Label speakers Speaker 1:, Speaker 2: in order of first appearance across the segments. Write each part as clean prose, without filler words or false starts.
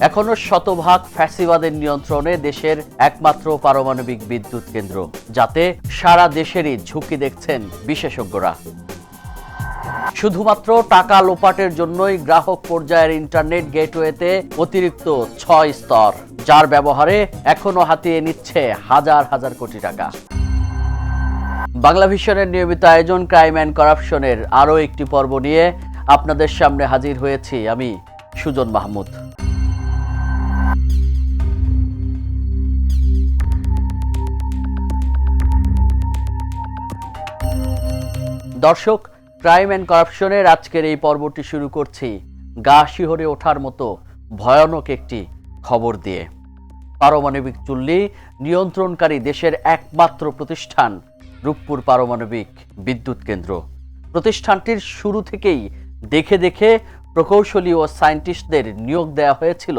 Speaker 1: এখনো শতভাগ ফ্যাসিবাদের নিয়ন্ত্রণে দেশের একমাত্র পারমাণবিক বিদ্যুৎ কেন্দ্র, যাতে সারা দেশেরই ঝুঁকি দেখছেন বিশেষজ্ঞরা। শুধুমাত্র টাকা লোপাটের জন্যই গ্রাহক পর্যায়ের ইন্টারনেট গেটওয়েতে অতিরিক্ত ৬ স্তর, যার ব্যবহারে এখনো হাতিয়ে নিচ্ছে হাজার হাজার কোটি টাকা। বাংলা ভিশনের নিয়মিত আয়োজন ক্রাইম অ্যান্ড করাপশনের আরও একটি পর্ব নিয়ে আপনাদের সামনে হাজির হয়েছি আমি সুজন মাহমুদ। দর্শক, ক্রাইম অ্যান্ড করাপশনের আজকের এই পর্বটি শুরু করছি গা শিহরে ওঠার মতো ভয়ানক একটি খবর দিয়ে। পারমাণবিক চুল্লি নিয়ন্ত্রণকারী দেশের একমাত্র প্রতিষ্ঠান রূপপুর পারমাণবিক বিদ্যুৎ কেন্দ্র। প্রতিষ্ঠানটির শুরু থেকেই দেখে দেখে প্রকৌশলী ও সায়েন্টিস্টদের নিয়োগ দেওয়া হয়েছিল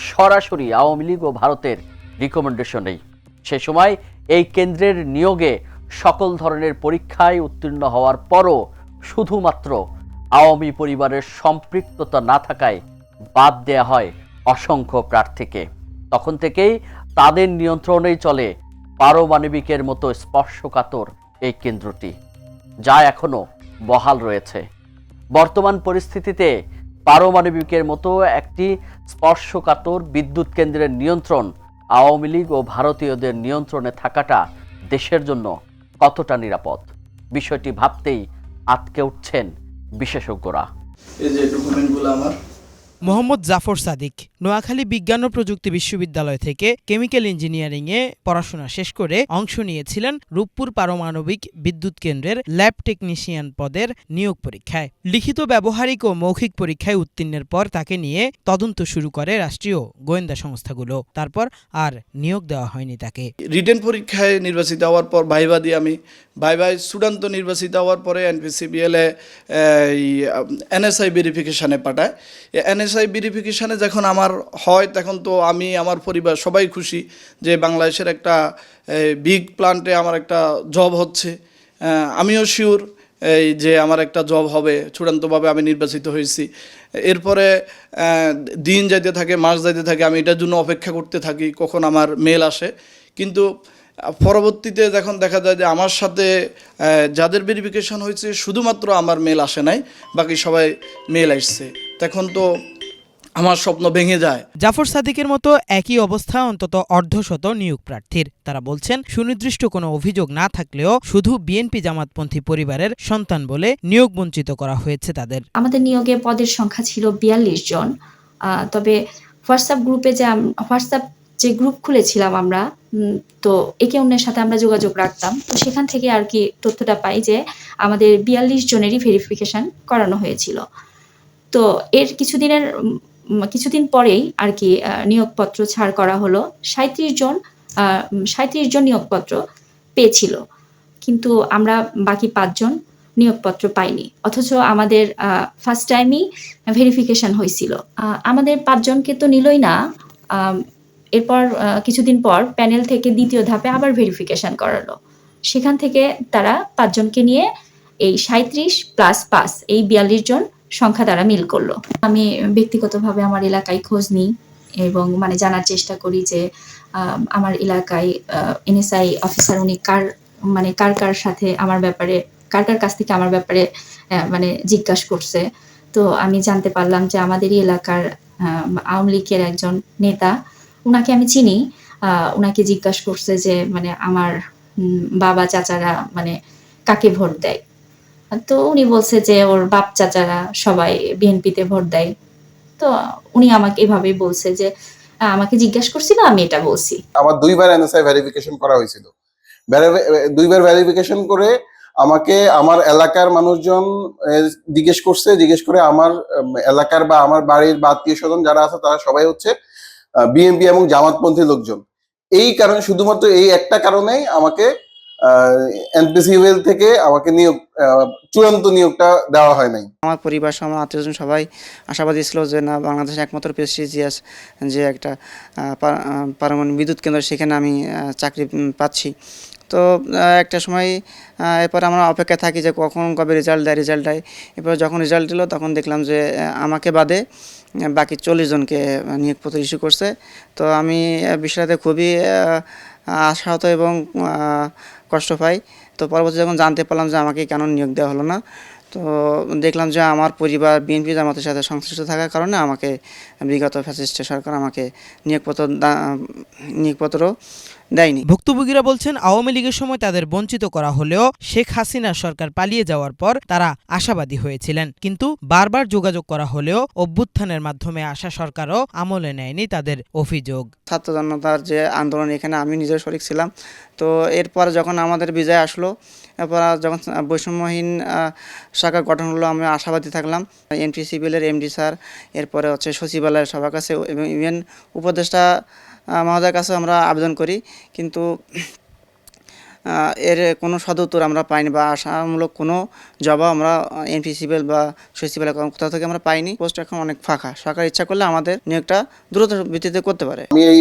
Speaker 1: সরাসরি আওয়ামী লীগ ও ভারতের রিকমেন্ডেশনেই। সে সময় এই কেন্দ্রের নিয়োগে সকল ধরনের পরীক্ষায় উত্তীর্ণ হওয়ার পরও শুধুমাত্র আওয়ামী পরিবারের সম্পৃক্ততা না থাকায় বাদ দেয়া হয় অসংখ্য প্রার্থীকে। তখন থেকেই তাদের নিয়ন্ত্রণেই চলে পারমাণবিকের মতো স্পর্শকাতর এই কেন্দ্রটি, যা এখনো বহাল রয়েছে। বর্তমান পরিস্থিতিতে পারমাণবিকের মতো একটি স্পর্শকাতর বিদ্যুৎ কেন্দ্রের নিয়ন্ত্রণ আওয়ামী লীগ ও ভারতীয়দের নিয়ন্ত্রণে থাকাটা দেশের জন্য কতটা নিরাপদ, বিষয়টি ভাবতেই আটকে উঠছেন বিশেষজ্ঞরা।
Speaker 2: এই যে ডকুমেন্টগুলো আমার।
Speaker 3: মোহাম্মদ জাফর সাদিক নোয়াখালী বিজ্ঞান ও প্রযুক্তি বিশ্ববিদ্যালয় থেকে কেমিক্যাল ইঞ্জিনিয়ারিংয়ে পড়াশোনা শেষ করে অংশ নিয়েছিলেন রূপপুর পারমাণবিক বিদ্যুৎ কেন্দ্রের ল্যাব টেকনিশিয়ান পদের নিয়োগ পরীক্ষায়। লিখিত, ব্যবহারিক ও মৌখিক পরীক্ষায় উত্তীর্ণের পর তাকে নিয়ে তদন্ত শুরু করে রাষ্ট্রীয় গোয়েন্দা সংস্থাগুলো। তারপর আর নিয়োগ দেওয়া হয়নি তাকে।
Speaker 2: রিটেন পরীক্ষায় নির্বাচিত হওয়ার পর ভাইবা দিয়ে আমি ভাইভায় চূড়ান্ত নির্বাচিত হওয়ার পরে এনপিসিবিএলে এনএসআই ভেরিফিকেশানে পাঠায়। এনএসআই ভেরিফিকেশানে যখন আমার হয় তখন তো আমি, আমার পরিবার সবাই খুশি যে বাংলাদেশের একটা বিগ প্লান্টে আমার একটা জব হচ্ছে। আমিও শিওর এই যে আমার একটা জব হবে, চূড়ান্তভাবে আমি নির্বাচিত হয়েছি। এরপরে দিন যাইতে থাকে, মাস যাইতে থাকে, আমি এটার জন্য অপেক্ষা করতে থাকি কখন আমার মেল আসে। কিন্তু পরবর্তীতে যখন দেখা যায় যে আমার সাথে যাদের ভেরিফিকেশন হয়েছে শুধুমাত্র আমার মেল আসে নাই, বাকি সবাই মেল আসছে, তখন তো আমার স্বপ্ন ভেঙে যায়।
Speaker 3: জাফর সাদিকের মতো একই অবস্থা অন্তত অর্ধশত নিয়োগ প্রার্থীর। তারা বলছেন, সুনির্দিষ্ট কোনো অভিযোগ না থাকলেও শুধু বিএনপি জামাতপন্থী পরিবারের সন্তান বলে নিয়োগ বঞ্চিত করা হয়েছে তাদের।
Speaker 4: আমাদের নিয়োগে পদের সংখ্যা ছিল ৪২ জন। তবে হোয়াটসঅ্যাপ যে গ্রুপ খুলেছিলাম আমরা, তো একে অন্যের সাথে আমরা যোগাযোগ রাখতাম। তো সেখান থেকে আর কি তথ্যটা পাই যে আমাদের ৪২ জনেরই ভেরিফিকেশন করানো হয়েছিল। তো এর কিছুদিন পরেই আর কি নিয়োগপত্র ছাড় করা হলো। ৩৭ জন নিয়োগপত্র পেয়েছিল, কিন্তু আমরা বাকি ৫ জন নিয়োগপত্র পাইনি। অথচ আমাদের ফার্স্ট টাইমই ভেরিফিকেশন হয়েছিল। আমাদের ৫ জনকে তো নিলই না, এরপর কিছুদিন পর প্যানেল থেকে দ্বিতীয় ধাপে আবার ভেরিফিকেশন করালো। সেখান থেকে তারা ৫ জনকে নিয়ে এই ৩৭+৫ এই ৪২ জন সংখ্যা দ্বারা মিল করলো। আমি ব্যক্তিগতভাবে আমার এলাকায় খোঁজ নিই এবং জানার চেষ্টা করি যে আমার এলাকায় এনএসআই অফিসার উনি কার সাথে আমার ব্যাপারে, কার কাছ থেকে আমার ব্যাপারে জিজ্ঞাসা করছে। তো আমি জানতে পারলাম যে আমাদেরই এলাকার আওয়ামী লীগের একজন নেতা, উনাকে আমি চিনি, উনাকে জিজ্ঞাসা করছে যে আমার বাবা চাচারা কাকে ভোট দেয়। তো উনি বলছে যে ওর বাপ চাচারা সবাই বিএনপিতে ভোট দেয়। তো উনি আমাকে এভাবেই বলছে যে আমাকে জিজ্ঞাসা করছিল, আমি এটা বলছি।
Speaker 5: আমার 2বার এনএসআই ভেরিফিকেশন করা হয়েছিল। 2বার ভেরিফিকেশন করে আমাকে আমার এলাকার মানুষজন জিজ্ঞেস করে আমার এলাকার বা আমার বাড়ির বা আত্মীয় স্বজন যারা আছে তারা সবাই হচ্ছে বিএনপি এবং জামাতপন্থী লোকজন। এই কারণে, শুধুমাত্র এই একটা কারণেই আমাকে এনপিসিএল থেকে আমাকে নিয়োগ চূড়ান্ত নিয়োগটা দেওয়া হয় নাই।
Speaker 6: আমার পরিবার সহ আমার আত্মীয়স্বজন সবাই আশাবাদী ছিল যে না, বাংলাদেশের একমাত্র প্রেস্টিজিয়াস যে একটা পারমাণবিক বিদ্যুৎ কেন্দ্র, সেখানে আমি চাকরি পাচ্ছি। তো একটা সময় এরপর আমরা অপেক্ষায় থাকি যে কবে রেজাল্ট দেয়। এরপর যখন রেজাল্ট দিল তখন দেখলাম যে আমাকে বাদে বাকি 40 জনকে নিয়োগপত্র ইস্যু করছে। তো আমি বিষয়টাতে খুবই আশাহত এবং কষ্ট পাই। তো পরবর্তী যখন জানতে পারলাম যে আমাকে কেন নিয়োগ দেওয়া হলো না, তো দেখলাম যে আমার পরিবার বিএনপি জামাতের সাথে সংশ্লিষ্ট থাকার কারণে আমাকে বিগত ফ্যাসিস্ট সরকার আমাকে নিয়োগপত্র দেয়নি।
Speaker 3: ভুক্তভোগীরা বলছেন, আওয়ামী লীগের সময় তাদের বঞ্চিত করা হলেও শেখ হাসিনার সরকার পালিয়ে যাওয়ার পর তারা আশাবাদী হয়েছিলেন, কিন্তু বারবার যোগাযোগ করা হলেও অভ্যুত্থানের মাধ্যমে আসা সরকারও আমলে নেয়নি তাদের অভিযোগ।
Speaker 6: ছাত্র জনতার যে আন্দোলন, এখানে আমি নিজেও শরিক ছিলাম। তো এরপর যখন আমাদের বিজয় আসলো, এরপর যখন বৈষম্যহীন সরকার গঠন হলো, আমরা আশাবাদী থাকলাম। এনপিসিবিএলের এমডি স্যার, এরপরে সচিবালয়ের সবার কাছে, ইভেন উপদেষ্টা মহোদয়ের কাছে আমরা আবেদন করি, কিন্তু এর কোনো সদুত্তর আমরা পাইনি বা আশামূলক কোনো জবাব আমরা এনপিসিবিএল বা সচিবালয় কোথাও থেকে আমরা পাইনি। পোস্ট এখন অনেক ফাঁকা। সরকার ইচ্ছা করলে আমাদের নিয়োগটা দ্রুত ভিত্তিতে করতে পারে।
Speaker 5: আমি এই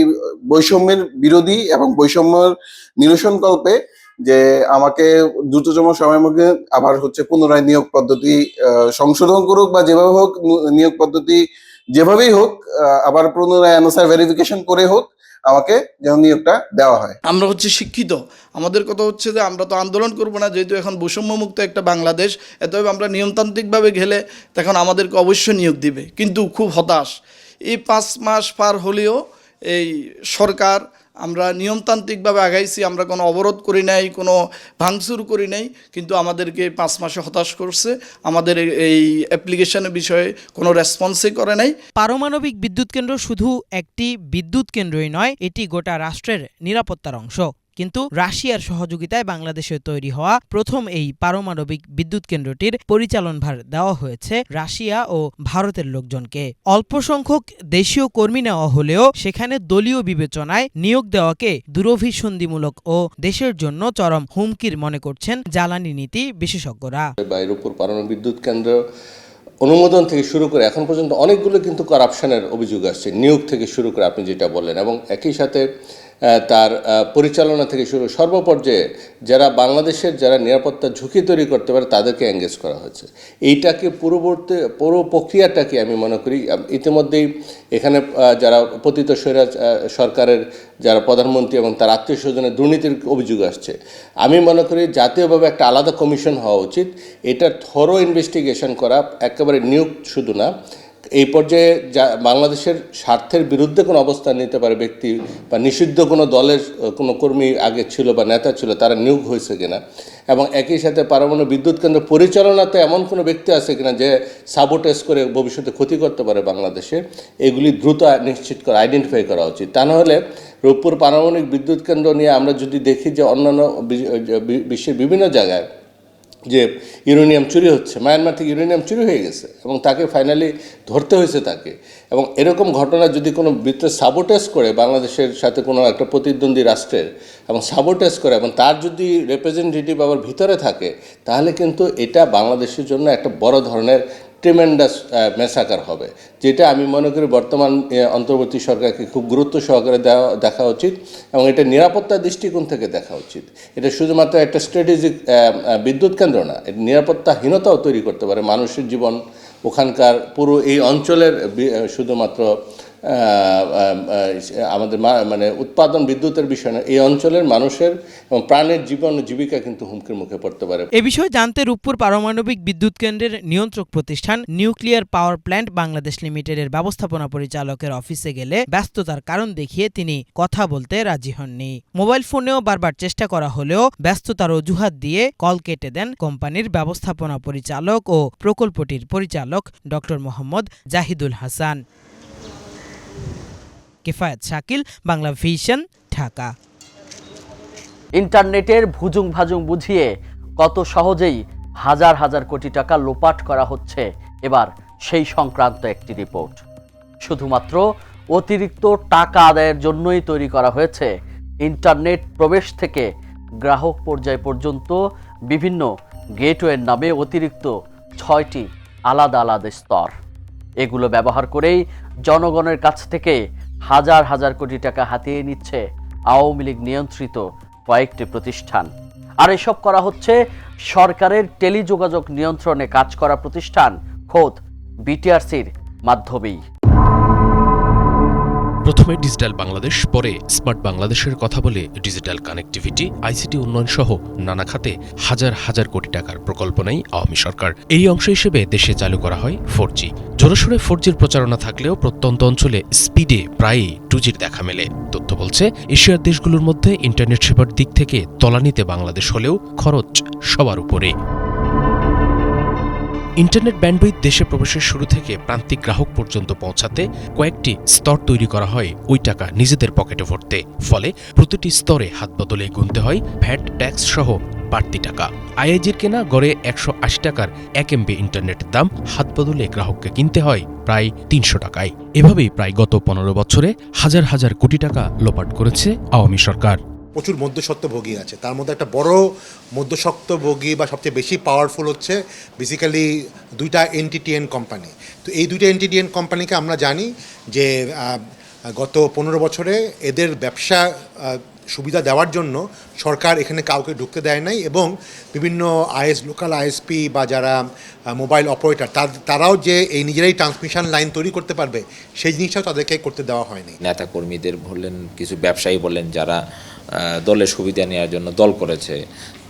Speaker 5: বৈষম্যের বিরোধী এবং বৈষম্যের নিরসনকল্পে যে আমাকে দ্রুততম সময়ের মধ্যে আবার পুনরায় নিয়োগ পদ্ধতি সংশোধন করুক, বা যেভাবে হোক নিয়োগ পদ্ধতি যেভাবেই হোক আবার পুনরায় এনএসআই ভেরিফিকেশন করে হোক আমাকে যেন নিয়োগটা দেওয়া হয়।
Speaker 2: আমরা শিক্ষিত, আমাদের কথা হচ্ছে যে আমরা তো আন্দোলন করবো না, যেহেতু এখন বৈষম্যমুক্ত একটা বাংলাদেশ, এতএব আমরা নিয়মতান্ত্রিকভাবে গেলে তখন আমাদেরকে অবশ্যই নিয়োগ দিবে। কিন্তু খুব হতাশ, এই 5 মাস পার হলেও এই সরকার, আমরা নিয়মতান্ত্রিকভাবে আগাইছি, আমরা কোনো অবরোধ করি নাই, কোনো ভাঙচুর করি নাই, কিন্তু আমাদেরকে 5 মাসে হতাশ করছে। আমাদের এই অ্যাপ্লিকেশনের বিষয়ে কোনো রেসপন্সই করে নাই।
Speaker 3: পারমাণবিক বিদ্যুৎ কেন্দ্র শুধু একটি বিদ্যুৎ কেন্দ্রই নয়, এটি গোটা রাষ্ট্রের নিরাপত্তার অংশ। কিন্তু রাশিয়ার সহযোগিতায় বাংলাদেশে তৈরি হওয়া প্রথম এই পারমাণবিক বিদ্যুৎ কেন্দ্রটির পরিচালনভার দেওয়া হয়েছে রাশিয়া ও ভারতের লোকজনকে। অল্প সংখ্যক দেশীয় কর্মী নেওয়া হলেও সেখানে দলীয় বিবেচনায় নিয়োগ দেওয়াকে দুরভিসন্ধিমূলক ও দেশের জন্য চরম হুমকির মনে করছেন জ্বালানি নীতি বিশেষজ্ঞরা।
Speaker 7: রূপপুর পারমাণবিক বিদ্যুৎ কেন্দ্র অনুমোদন থেকে শুরু করে এখন পর্যন্ত অনেকগুলো কিন্তু করাপশনের অভিযোগ আসছে, নিয়োগ থেকে শুরু করে আপনি যেটা বললেন, এবং একই সাথে তার পরিচালনা থেকে শুরু সর্বপর্যায়ে যারা বাংলাদেশের যারা নিরাপত্তার ঝুঁকি তৈরি করতে পারে তাদেরকে এঙ্গেজ করা হয়েছে। এইটাকে পুরো প্রক্রিয়াটাকে আমি মনে করি ইতিমধ্যেই এখানে যারা পতিত স্বৈরাজ সরকারের যারা প্রধানমন্ত্রী এবং তার আত্মীয় স্বজনের দুর্নীতির অভিযোগ আসছে, আমি মনে করি জাতীয়ভাবে একটা আলাদা কমিশন হওয়া উচিত। এটার থরো ইনভেস্টিগেশন করা, একেবারে নিয়োগ শুধু না, এই পর্যায়ে বাংলাদেশের স্বার্থের বিরুদ্ধে কোনো অবস্থান নিতে পারে ব্যক্তি বা নিষিদ্ধ কোনো দলের কোনো কর্মী আগে ছিল বা নেতা ছিল, তারা নিয়োগ হয়েছে কিনা, এবং একই সাথে পারমাণবিক বিদ্যুৎ কেন্দ্র পরিচালনাতে এমন কোনো ব্যক্তি আছে কিনা যে সাবোটেজ করে ভবিষ্যতে ক্ষতি করতে পারে বাংলাদেশে, এগুলি দ্রুত নিশ্চিত করে আইডেন্টিফাই করা উচিত। তা নাহলে রূপপুর পারমাণবিক বিদ্যুৎ কেন্দ্র নিয়ে আমরা যদি দেখি যে অন্যান্য বিশ্বের বিভিন্ন জায়গায় যে ইউরেনিয়াম চুরি হচ্ছে, মায়ানমার থেকে ইউরেনিয়াম চুরি হয়ে গেছে এবং তাকে ফাইনালি ধরতে হয়েছে তাকে, এবং এরকম ঘটনা যদি কোনো ভিতরে সাবোটেজ করে বাংলাদেশের সাথে কোনো একটা প্রতিদ্বন্দ্বী রাষ্ট্রের এবং সাবোটেজ করে এবং তার যদি রিপ্রেজেন্টেটিভ আবার ভিতরে থাকে, তাহলে কিন্তু এটা বাংলাদেশের জন্য একটা বড় ধরনের ট্রিমেন্ডাস মেসাকার হবে, যেটা আমি মনে করি বর্তমান অন্তর্বর্তী সরকারকে খুব গুরুত্ব সহকারে দেখা উচিত এবং এটা নিরাপত্তার দৃষ্টিকোণ থেকে দেখা উচিত। এটা শুধুমাত্র একটা স্ট্র্যাটেজিক বিদ্যুৎ কেন্দ্র না, এটা নিরাপত্তাহীনতাও তৈরি করতে পারে। মানুষের জীবন, ওখানকার পুরো এই অঞ্চলের শুধুমাত্র আমাদের মানে উৎপাদন বিদ্যুতের বিষয় না, এই অঞ্চলের মানুষের এবং প্রাণের জীবন জীবিকা কিন্তু হুমকির মুখে পড়তে পারে।
Speaker 3: এ বিষয়ে জানতে রূপপুর পারমাণবিক বিদ্যুৎ কেন্দ্রের নিয়ন্ত্রক প্রতিষ্ঠান নিউক্লিয়ার পাওয়ার প্ল্যান্ট বাংলাদেশ লিমিটেডের ব্যবস্থাপনা পরিচালকের অফিসে গেলে ব্যস্ততার কারণ দেখিয়ে তিনি কথা বলতে রাজি হননি। মোবাইল ফোনেও বারবার চেষ্টা করা হলেও ব্যস্ততার অজুহাত দিয়ে কল কেটে দেন কোম্পানির ব্যবস্থাপনা পরিচালক ও প্রকল্পটির পরিচালক ডক্টর মোহাম্মদ জাহিদুল হাসান। কিফায়েত শাকিল, বাংলা ভিশন, ঢাকা।
Speaker 1: ইন্টারনেটের ভুজুং ভাজুং বুঝিয়ে কত সহজেই হাজার হাজার কোটি টাকা লোপাট করা হচ্ছে, এবার সেই সংক্রান্ত একটি রিপোর্ট। শুধুমাত্র অতিরিক্ত টাকা আদায়ের জন্যই তৈরি করা হয়েছে ইন্টারনেট প্রবেশ থেকে গ্রাহক পর্যায় পর্যন্ত বিভিন্ন গেটওয়ের নামে অতিরিক্ত 6টি আলাদা আলাদা স্তর। এগুলো ব্যবহার করেই জনগণের কাছ থেকে হাজার হাজার কোটি টাকা হাতিয়ে নিচ্ছে আওয়ামী লীগ নিয়ন্ত্রিত কয়েকটি প্রতিষ্ঠান। আর এসব করা হচ্ছে সরকারের টেলিযোগাযোগ নিয়ন্ত্রণে কাজ করা প্রতিষ্ঠান খোদ বিটিআরসির মাধ্যমেই।
Speaker 8: প্রথমে ডিজিটাল বাংলাদেশ, পরে স্মার্ট বাংলাদেশের কথা বলে ডিজিটাল কানেক্টিভিটি, আইসিটি উন্নয়ন সহ নানা খাতে হাজার হাজার কোটি টাকার প্রকল্প নেয় আওয়ামী সরকার। এই অংশ হিসেবে দেশে চালু করা হয় 4G। জোরসোরে 4Gর প্রচারণা থাকলেও প্রত্যন্ত অঞ্চলে স্পিডে প্রায়ই 2Gর দেখা মেলে। তথ্য বলছে এশিয়ার দেশগুলোর মধ্যে ইন্টারনেট সেবার দিক থেকে তলানিতে বাংলাদেশ হলেও খরচ সবার উপরে। ইন্টারনেট ব্যান্ডউইথ দেশে প্রবেশের শুরু থেকে প্রান্তিক গ্রাহক পর্যন্ত পৌঁছাতে কয়েকটি স্তর তৈরি করা হয় ওই টাকা নিজেদের পকেটে ভরতে। ফলে প্রতিটি স্তরে হাত বদলে গুনতে হয় ভ্যাট, ট্যাক্স সহ বাড়তি টাকা। আইআইজির কেনা গড়ে 180 টাকার 1 MB ইন্টারনেটের দাম হাত বদলে গ্রাহককে কিনতে হয় প্রায় 300 টাকায়। এভাবেই প্রায় গত 15 বছরে হাজার হাজার কোটি টাকা লোপাট করেছে আওয়ামী সরকার।
Speaker 9: প্রচুর মধ্যস্বত্বভোগী আছে, তার মধ্যে একটা বড় মধ্যস্বত্বভোগী বা সবচেয়ে বেশি পাওয়ারফুল হচ্ছে বেসিক্যালি দুইটা এনটিটিএন কোম্পানি। তো এই দুইটা এনটিটিএন কোম্পানিকে আমরা জানি যে গত 15 বছরে এদের ব্যবসা সুবিধা দেওয়ার জন্য সরকার এখানে কাউকে ঢুকতে দেয় নাই, এবং বিভিন্ন লোকাল আইএসপি বা যারা মোবাইল অপারেটর তারাও যে এই নিজেরাই ট্রান্সমিশন লাইন তৈরি করতে পারবে সেই জিনিসটাও তাদেরকে করতে দেওয়া হয়নি।
Speaker 10: নেতা কর্মীদের বললেন, কিছু ব্যবসায়ী বললেন, যারা দলের সুবিধা নেওয়ার জন্য দল করেছে,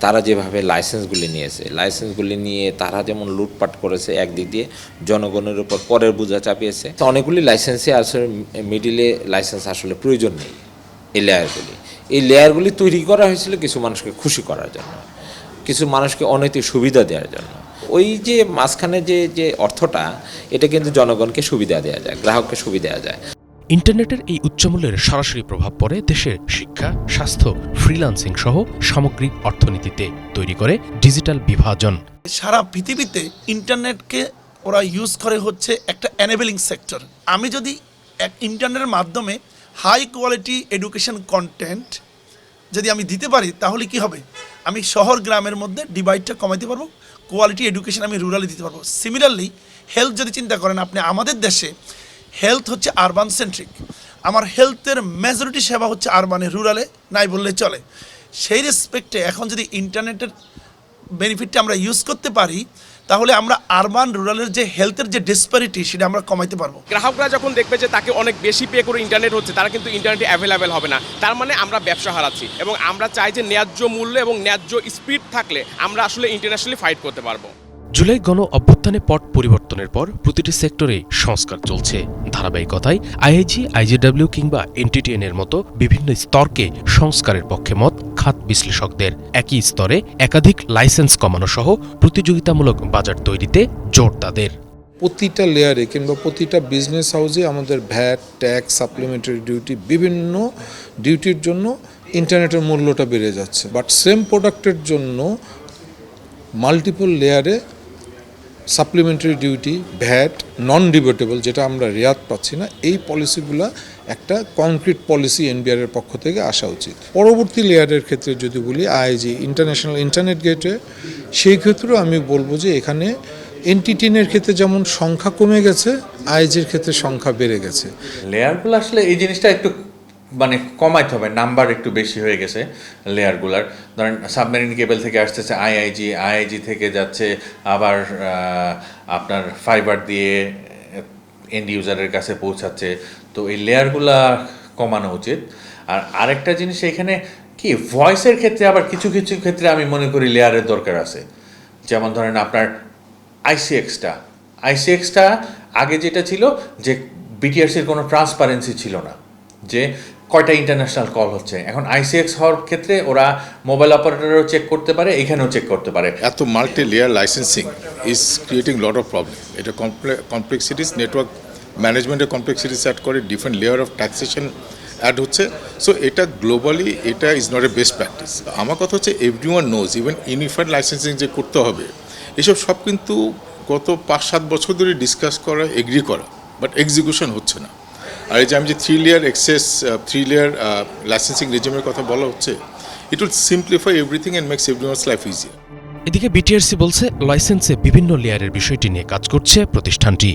Speaker 10: তারা যেভাবে লাইসেন্সগুলি নিয়েছে, লাইসেন্সগুলি নিয়ে তারা যেমন লুটপাট করেছে, একদিক দিয়ে জনগণের উপর করের বোঝা চাপিয়েছে। অনেকগুলি লাইসেন্সে আসলে মিডিলে লাইসেন্স আসলে প্রয়োজন নেই। এই লেয়ারগুলি তৈরি করা হয়েছিল কিছু মানুষকে খুশি করার জন্য, কিছু মানুষকে অনৈতিক সুবিধা দেওয়ার জন্য। ওই যে মাঝখানে যে অর্থটা, এটা কিন্তু জনগণকে সুবিধা দেওয়া যায়, গ্রাহককে সুবিধা দেওয়া যায়।
Speaker 8: ইন্টারনেটের এই উচ্চমূল্যের সরাসরি প্রভাব পড়ে দেশের শিক্ষা, স্বাস্থ্য, ফ্রিল্যান্সিং সহ সামগ্রিক অর্থনীতিতে, তৈরি করে ডিজিটাল বিভাজন।
Speaker 2: সারা পৃথিবীতে ইন্টারনেটকে ওরা ইউজ করে হচ্ছে একটা এনেবলিং সেক্টর। আমি যদি এক ইন্টারনেটের মাধ্যমে হাই কোয়ালিটি এডুকেশন কন্টেন্ট যদি আমি দিতে পারি, তাহলে কি হবে, আমি শহর গ্রামের মধ্যে ডিভাইডটা কমাইতে পারবো, কোয়ালিটি এডুকেশন আমি রুরালে দিতে পারবো। সিমিলারলি হেলথ যদি চিন্তা করেন আপনি, আমাদের দেশে হেলথ হচ্ছে আরবান সেন্ট্রিক। আমার হেলথের মেজরিটি সেবা হচ্ছে আরবানে, রুরালে নাই বললে চলে। সেই রেসপেক্টে এখন যদি ইন্টারনেটের বেনিফিটটা আমরা ইউজ করতে পারি, তাহলে আমরা আরবান রুরালের যে হেলথের যে ডিসপ্যারিটি, সেটা আমরা কমাইতে পারবো।
Speaker 11: গ্রাহকরা যখন দেখবে যে তাকে অনেক বেশি পে করে ইন্টারনেট হচ্ছে, তারা কিন্তু ইন্টারনেটে অ্যাভেলেবেল হবে না। তার মানে আমরা ব্যবসা হারাচ্ছি, এবং আমরা চাই যে ন্যায্য মূল্য এবং ন্যায্য স্পিড থাকলে আমরা আসলে ইন্টারন্যাশনালি ফাইট করতে পারবো।
Speaker 8: জুলাই গণ অভ্যুত্থানে পট পরিবর্তনের পর প্রতিটি সেক্টরে সংস্কার চলছে। ধারাবাহিকতায় আইআইজি, আইজিডব্লিউ কিংবা এনটিটিএন এর মতো বিভিন্ন স্তরকে সংস্কারের পক্ষে মত খাত বিশ্লেষকদের। একই স্তরে একাধিক লাইসেন্স কমানো সহ প্রতিযোগিতামূলক বাজার তৈরিতে জোর তাদের।
Speaker 12: প্রতিটা লেয়ারে কিংবা প্রতিটা বিজনেস হাউসে আমাদের ভ্যাট, ট্যাক্স, সাপ্লিমেন্টারি ডিউটি, বিভিন্ন ডিউটির জন্য ইন্টারনেটের মূল্যটা বেড়ে যাচ্ছে। বাট সেম প্রোডাক্টের জন্য মাল্টিপল লেয়ারে সাপ্লিমেন্টারি ডিউটি, ভ্যাট, নন ডিবেটেবল, যেটা আমরা রেয়াত পাচ্ছি না, এই পলিসিগুলো একটা কনক্রিট পলিসি এনবিআর এর পক্ষ থেকে আসা উচিত। পরবর্তী লেয়ারের ক্ষেত্রে যদি বলি আইজি, ইন্টারন্যাশনাল ইন্টারনেট গেটওয়ে, সেই ক্ষেত্রেও আমি বলবো যে এখানে এনটিটিএনের ক্ষেত্রে যেমন সংখ্যা কমে গেছে, আইজির ক্ষেত্রে সংখ্যা বেড়ে গেছে।
Speaker 13: লেয়ারগুলো আসলে এই জিনিসটা একটু কমাইতে হবে, নাম্বার একটু বেশি হয়ে গেছে লেয়ারগুলার। ধরেন সাবমেরিন কেবল থেকে আসতেছে আইআইজি থেকে যাচ্ছে আবার আপনার ফাইবার দিয়ে এন্ড ইউজারের কাছে পৌঁছাচ্ছে। তো এই লেয়ারগুলা কমানো উচিত। আর আরেকটা জিনিস এখানে কি, ভয়েসের ক্ষেত্রে আবার কিছু কিছু ক্ষেত্রে আমি মনে করি লেয়ারের দরকার আছে। যেমন ধরেন আপনার আইসিএক্সটা আগে যেটা ছিল যে বিটিআরসির কোনো ট্রান্সপারেন্সি ছিল না যে কয়টা ইন্টারন্যাশনাল কল হচ্ছে। এখন আইসিএক্স হওয়ার ক্ষেত্রে ওরা মোবাইল অপারেটরও চেক করতে পারে, এখানেও চেক করতে পারে।
Speaker 14: এত multi layer licensing is creating lot of problem. এটা কমপ্লেক্সিটিস, নেটওয়ার্ক ম্যানেজমেন্টের কমপ্লেক্সিটিস অ্যাড করে, different layer of taxation add হচ্ছে। সো এটা গ্লোবালি এটা is not a best practice. আমার কথা হচ্ছে everyone knows, even unified licensing যে করতে হবে, এসব সব কিন্তু গত 5-7 বছর ধরে ডিসকাস করা, এগ্রি করা, বাট এক্সিকিউশন হচ্ছে না। আর এই যে আমি যে 3 লেয়ার লাইসেন্সিং রেজিমের কথা বলা হচ্ছে, It will simplify everything and makes everyone's life easier.
Speaker 8: এদিকে বিটিআরসি বলছে লাইসেন্সে বিভিন্ন লেয়ারের বিষয়টি নিয়ে কাজ করছে প্রতিষ্ঠানটি।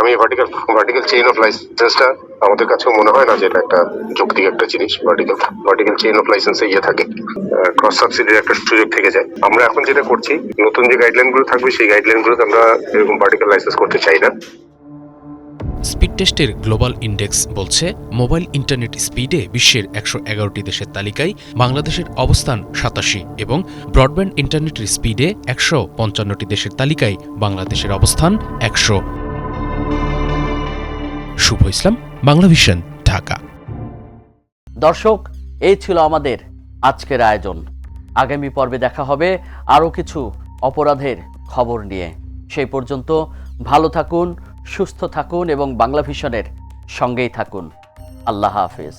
Speaker 5: আমি ভার্টিক্যাল চেইন অফ লাইসেন্সটা আমাদের কাছেও মনে হয় না যে এটা একটা যৌক্তিক একটা জিনিস। ভার্টিক্যাল চেইন অফ লাইসেন্সে থাকে, ক্রস সাবসিডির একটা সুযোগ থেকে যায়। আমরা এখন যেটা করছি, নতুন যে গাইডলাইনগুলো থাকবে সেই গাইডলাইনগুলোতে আমরা এরকম ভার্টিক্যাল লাইসেন্স করতে চাই না।
Speaker 8: স্পিড টেস্টের গ্লোবাল ইন্ডেক্স বলছে মোবাইল ইন্টারনেট স্পিডে বিশ্বের 111টি দেশের তালিকায় বাংলাদেশের অবস্থান 87 এবং ব্রডব্যান্ড ইন্টারনেটের স্পিডে 155টি দেশের তালিকায় বাংলাদেশের অবস্থান 100। শুভ ইসলাম, বাংলাভিশন, ঢাকা।
Speaker 1: দর্শক, এই ছিল আমাদের আজকের আয়োজন। আগামী পর্বে দেখা হবে আরও কিছু অপরাধের খবর নিয়ে। সেই পর্যন্ত ভালো থাকুন, সুস্থ থাকুন এবং বাংলাভিশনের সঙ্গেই থাকুন। আল্লাহ হাফেজ।